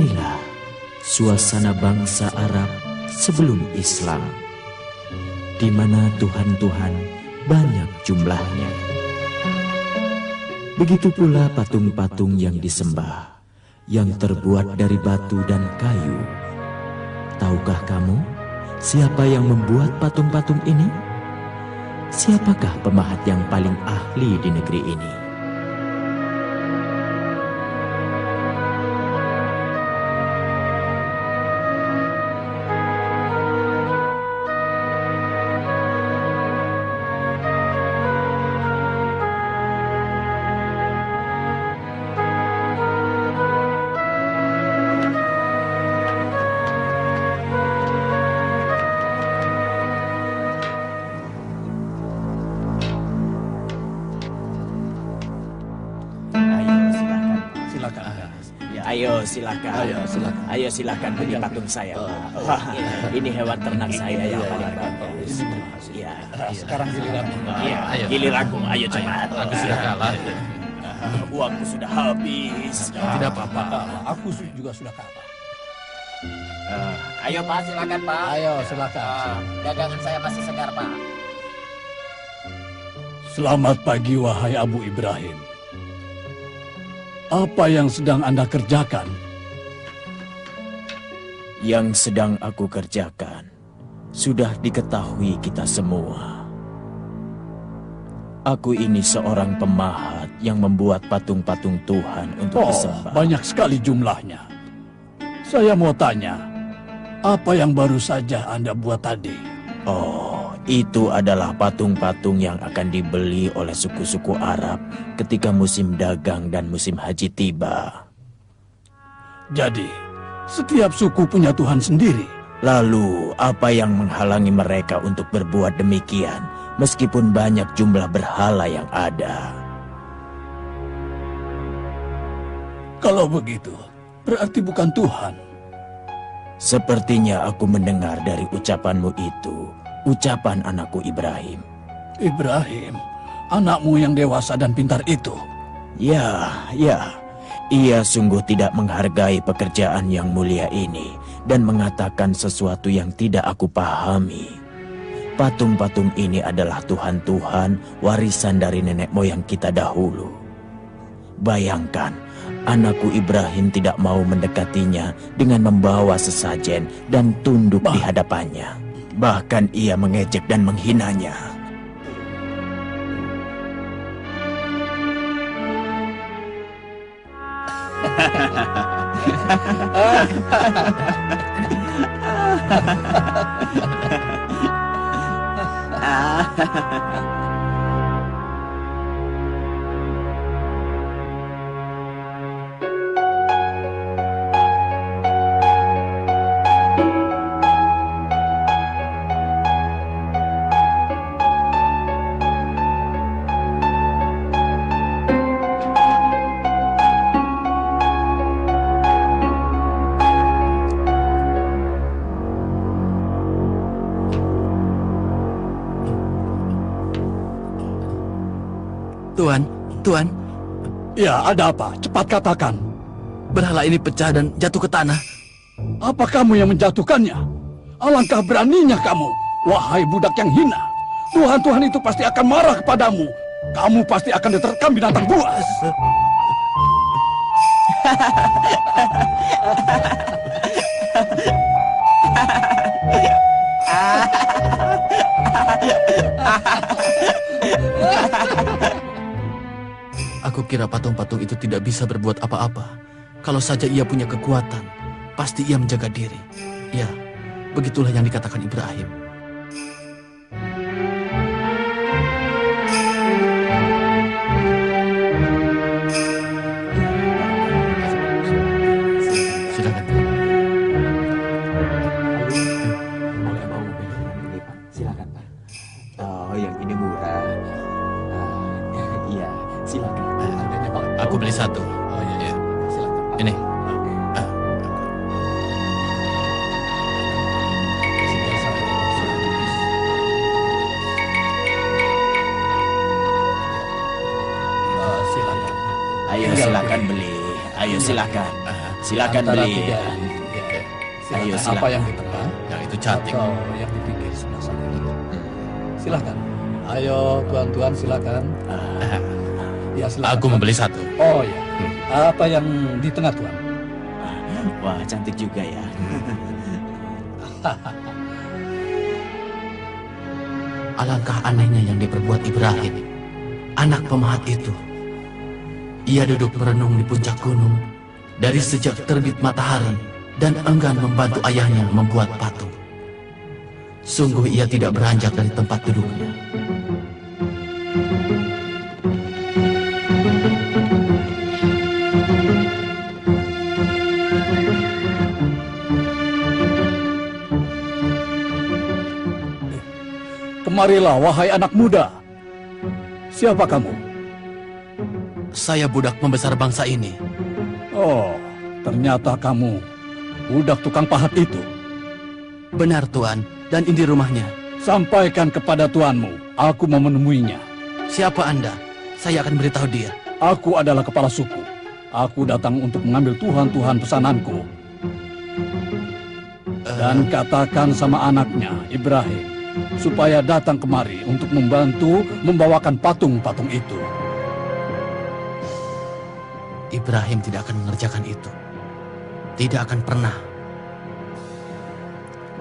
Inilah suasana bangsa Arab sebelum Islam, di mana Tuhan-Tuhan banyak jumlahnya. Begitu pula patung-patung yang disembah, yang terbuat dari batu dan kayu. Tahukah kamu siapa yang membuat patung-patung ini? Siapakah pemahat yang paling ahli di negeri ini? Ayo silakan beli patung saya. Wah, ini hewan ternak saya yang paling bagus. Ya, sekarang giliranmu. Iya, giliranku. Ayo cepat. Aku sudah kalah. Uangku sudah habis. Tidak apa-apa. Aku juga sudah kalah. Ayo Pak, silakan Pak. Ayo silakan. Dagangan saya masih segar Pak. Selamat pagi wahai Abu Ibrahim. Apa yang sedang Anda kerjakan? Yang sedang aku kerjakan sudah diketahui kita semua. Aku ini seorang pemahat yang membuat patung-patung Tuhan untuk disembah. Banyak sekali jumlahnya. Saya mau tanya, apa yang baru saja Anda buat tadi? Oh, itu adalah patung-patung yang akan dibeli oleh suku-suku Arab ketika musim dagang dan musim haji tiba. Jadi, setiap suku punya Tuhan sendiri. Lalu, apa yang menghalangi mereka untuk berbuat demikian, meskipun banyak jumlah berhala yang ada? Kalau begitu, berarti bukan Tuhan. Sepertinya aku mendengar dari ucapanmu itu, ucapan anakku Ibrahim. Ibrahim, anakmu yang dewasa dan pintar itu. Ya. Ia sungguh tidak menghargai pekerjaan yang mulia ini dan mengatakan sesuatu yang tidak aku pahami. Patung-patung ini adalah Tuhan-Tuhan warisan dari nenek moyang kita dahulu. Bayangkan, anakku Ibrahim tidak mau mendekatinya dengan membawa sesajen dan tunduk di hadapannya. Bahkan ia mengejek dan menghinanya. Tuan. Ya, ada apa? Cepat katakan. Berhala ini pecah dan jatuh ke tanah. Apa kamu yang menjatuhkannya? Alangkah beraninya kamu, wahai budak yang hina. Tuhan-Tuhan itu pasti akan marah kepadamu. Kamu pasti akan diterkam binatang buas. Aku kira patung-patung itu tidak bisa berbuat apa-apa. Kalau saja ia punya kekuatan, pasti ia menjaga diri. Ya, begitulah yang dikatakan Ibrahim. Silakan. Boleh mau beli, Pak? Silakan, Pak. Oh, yang ini murah. Iya, silakan. Aku beli satu. Oh iya. Silakan. Ini. Ayo silakan beli. Ayo silakan. Silakan Antara beli. tiga ini. Ya. Ayo, Silakan. silakan. Apa yang di tengah? Yang itu cantik. Atau yang di pinggir sebelah sana? Silakan. Ayo tuan-tuan silakan. Ya silakan. Aku membeli satu. Oh ya. Apa yang di tengah tuan? Wah, cantik juga ya. Alangkah anehnya yang diperbuat Ibrahim, anak pemahat itu. Ia duduk merenung di puncak gunung dari sejak terbit matahari dan enggan membantu ayahnya membuat patung. Sungguh ia tidak beranjak dari tempat duduknya. Kemarilah, wahai anak muda. Siapa kamu? Saya budak pembesar bangsa ini. Oh, ternyata kamu budak tukang pahat itu. Benar Tuan, dan ini rumahnya. Sampaikan kepada tuanmu, aku mau menemuinya. Siapa Anda? Saya akan beritahu dia. Aku adalah kepala suku. Aku datang untuk mengambil tuhan-tuhan pesananku. Dan katakan sama anaknya, Ibrahim, supaya datang kemari untuk membantu membawakan patung-patung itu. Ibrahim tidak akan mengerjakan itu. Tidak akan pernah.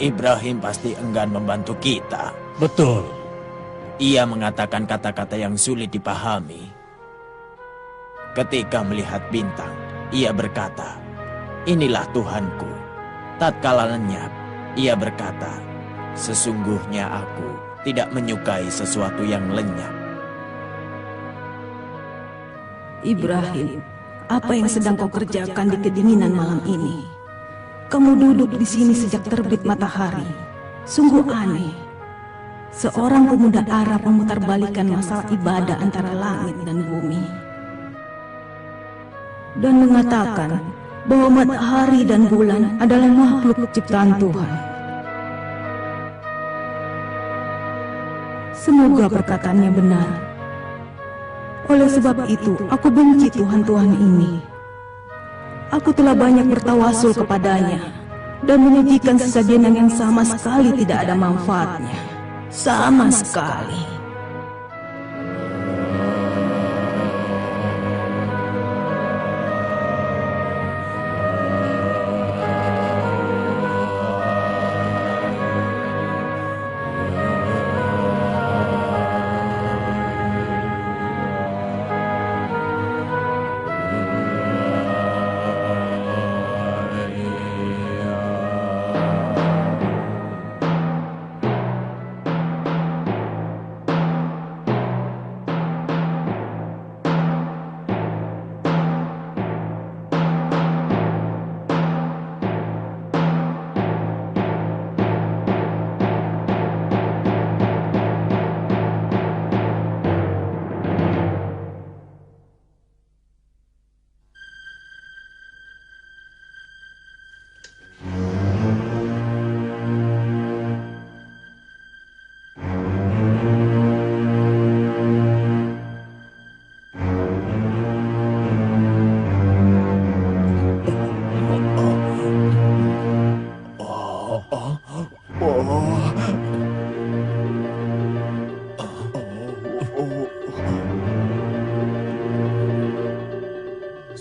Ibrahim pasti enggan membantu kita. Betul. Ia mengatakan kata-kata yang sulit dipahami. Ketika melihat bintang, ia berkata, "Inilah Tuhanku." Tatkala lenyap, ia berkata, "Sesungguhnya aku tidak menyukai sesuatu yang lenyap." Ibrahim, apa yang sedang kau kerjakan di kedinginan malam ini? Kamu duduk di sini sejak terbit matahari. Sungguh aneh. Seorang pemuda Arab memutarbalikkan masalah ibadah antara langit dan bumi. Dan mengatakan bahwa matahari dan bulan adalah makhluk ciptaan Tuhan. Semoga perkataannya benar. Oleh sebab itu, aku benci Tuhan-Tuhan ini. Aku telah banyak bertawasul kepadanya dan menyajikan sesajenan yang sama sekali tidak ada manfaatnya. Sama sekali.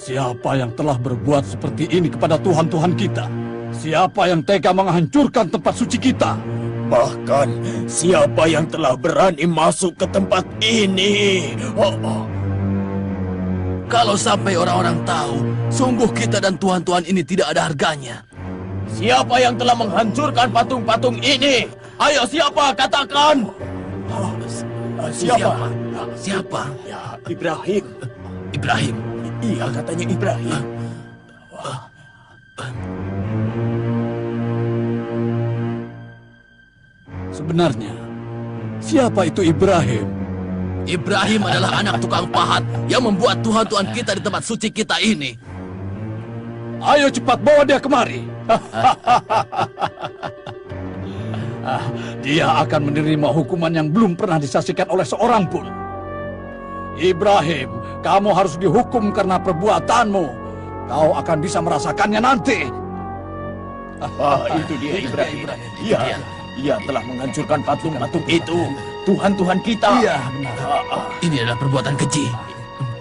Siapa yang telah berbuat seperti ini kepada Tuhan-Tuhan kita? Siapa yang tega menghancurkan tempat suci kita? Bahkan siapa yang telah berani masuk ke tempat ini? Kalau sampai orang-orang tahu, sungguh kita dan tuhan-tuhan ini tidak ada harganya. Siapa yang telah menghancurkan patung-patung ini? Ayo siapa? Katakan. Siapa? Siapa? Ya, Ibrahim. Ibrahim. Iya, katanya Ibrahim. Sebenarnya, siapa itu Ibrahim? Ibrahim adalah anak tukang pahat yang membuat tuhan-tuhan kita di tempat suci kita ini. Ayo cepat bawa dia kemari. Dia akan menerima hukuman yang belum pernah disaksikan oleh seorang pun. Ibrahim, kamu harus dihukum karena perbuatanmu. Kau akan bisa merasakannya nanti. Itu dia Ibrahim. Iya, ia telah menghancurkan patung-patung itu. Tuhan-Tuhan kita. Iya, benar. Ini adalah perbuatan keji.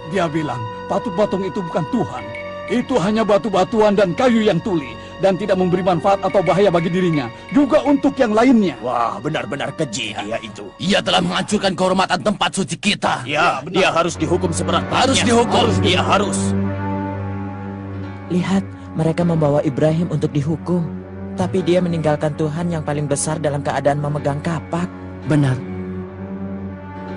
Dia bilang, patung-patung itu bukan Tuhan. Itu hanya batu-batuan dan kayu yang tuli dan tidak memberi manfaat atau bahaya bagi dirinya, juga untuk yang lainnya. Wah, benar-benar keji dia itu. Ia telah menghancurkan kehormatan tempat suci kita. Ya, dia harus dihukum seberat-beratnya. Harus dihukum. Dia harus. Lihat, mereka membawa Ibrahim untuk dihukum. Tapi dia meninggalkan Tuhan yang paling besar dalam keadaan memegang kapak. Benar.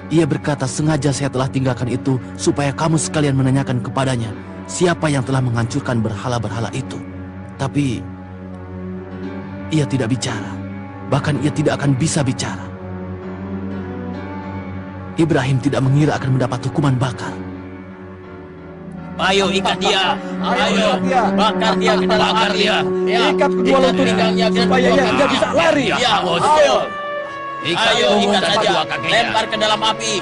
Ia berkata, sengaja saya telah tinggalkan itu supaya kamu sekalian menanyakan kepadanya siapa yang telah menghancurkan berhala-berhala itu. Tapi ia tidak bicara. Bahkan ia tidak akan bisa bicara. Ibrahim tidak mengira akan mendapat hukuman bakar. Ayo ikat dia. Ayo bakar dia ke dalam Bakar api. dia. Ya. Ikat kedua lututnya supaya dia bisa lari. Ya, bos. Ayo. Ikat Ayo punggung ikat dan saja. kedua kakinya. Lempar ke dalam api.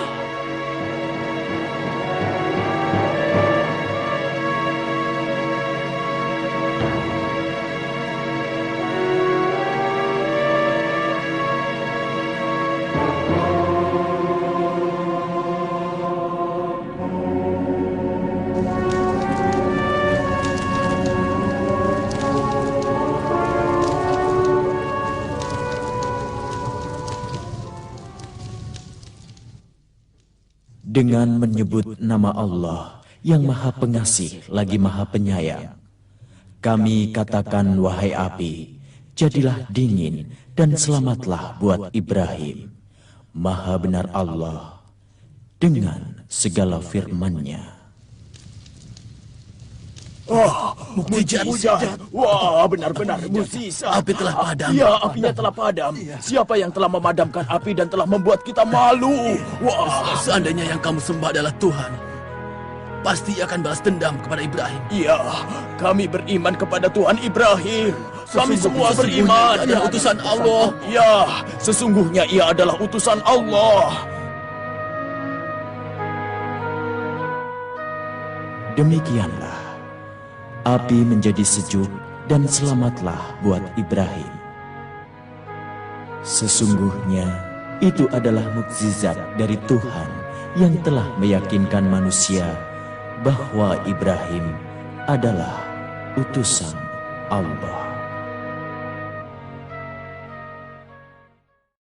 Dengan menyebut nama Allah yang Maha Pengasih lagi Maha Penyayang, kami katakan, wahai api, jadilah dingin dan selamatlah buat Ibrahim. Maha benar Allah dengan segala firman-Nya. Mukjizat. Wah, benar-benar mukjizat. Api telah padam. Ya, apinya telah padam. Siapa yang telah memadamkan api dan telah membuat kita malu? Wah, Seandainya yang kamu sembah adalah Tuhan, pasti ia akan balas dendam kepada Ibrahim. iya, kami beriman kepada Tuhan Ibrahim. Kami semua beriman. Ia adalah utusan Allah. Ya, sesungguhnya ia adalah utusan Allah. Demikianlah, api menjadi sejuk dan selamatlah buat Ibrahim. Sesungguhnya itu adalah mukjizat dari Tuhan yang telah meyakinkan manusia bahwa Ibrahim adalah utusan Allah.